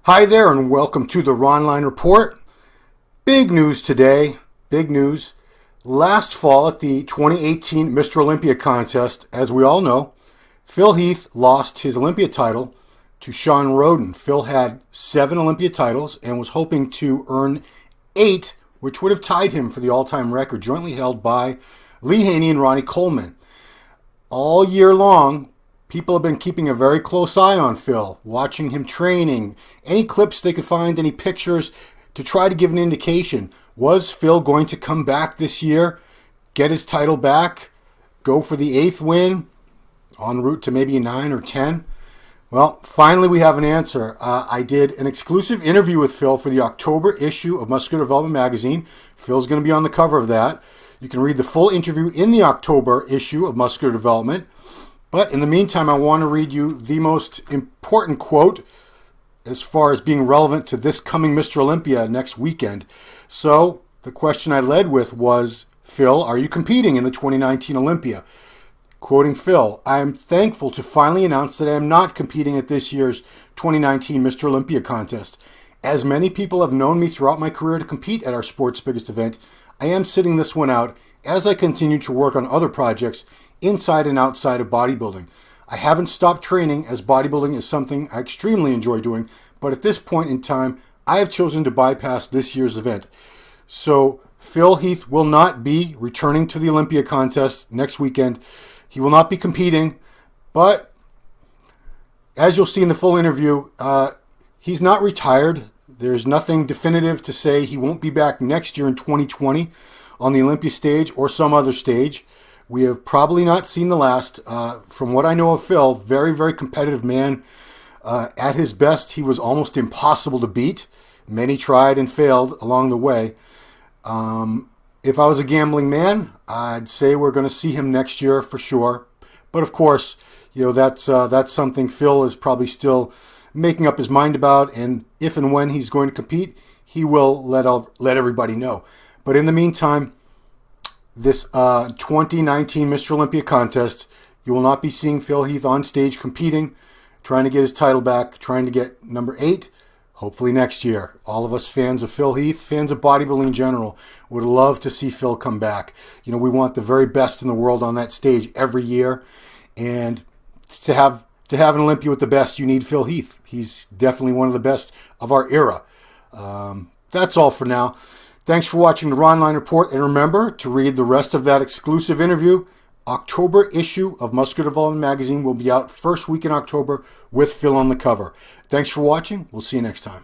Hi there and welcome to the Ron Line Report. Big news today, big news. Last fall at the 2018 Mr. Olympia contest, as we all know, Phil Heath lost his Olympia title to Sean Roden. Phil had 7 Olympia titles and was hoping to earn 8, which would have tied him for the all-time record, jointly held by Lee Haney and Ronnie Coleman. All year long, people have been keeping a very close eye on Phil, watching him training, any clips they could find, any pictures to try to give an indication. Was Phil going to come back this year, get his title back, go for the 8th win, en route to maybe 9 or 10? Well, finally we have an answer. I did an exclusive interview with Phil for the October issue of Muscular Development magazine. Phil's going to be on the cover of that. You can read the full interview in the October issue of Muscular Development. But in the meantime, I want to read you the most important quote as far as being relevant to this coming Mr. Olympia next weekend. So the question I led with was, Phil, are you competing in the 2019 Olympia? Quoting Phil, I am thankful to finally announce that I am not competing at this year's 2019 Mr. Olympia contest. As many people have known me throughout my career to compete at our sport's biggest event, I am sitting this one out as I continue to work on other projects inside and outside of bodybuilding. I haven't stopped training, as bodybuilding is something I extremely enjoy doing, but at this point in time, I have chosen to bypass this year's event. So Phil Heath will not be returning to the Olympia contest next weekend. He will not be competing, but as you'll see in the full interview, he's not retired. There's nothing definitive to say he won't be back next year in 2020 on the Olympia stage or some other stage. We have probably not seen the last. From what I know of Phil, very, very competitive man. At his best, he was almost impossible to beat. Many tried and failed along the way. If I was a gambling man, I'd say we're going to see him next year for sure. But of course, that's something Phil is probably still making up his mind about. And if and when he's going to compete, he will let everybody know. But in the meantime, this 2019 Mr. Olympia contest, you will not be seeing Phil Heath on stage competing, trying to get his title back, trying to get number 8, hopefully next year. All of us fans of Phil Heath, fans of bodybuilding in general, would love to see Phil come back. You know, we want the very best in the world on that stage every year, and to have an Olympia with the best, you need Phil Heath. He's definitely one of the best of our era. That's all for now. Thanks for watching the Ron Line Report, and remember to read the rest of that exclusive interview. October issue of Muscular Development magazine will be out first week in October with Phil on the cover. Thanks for watching. We'll see you next time.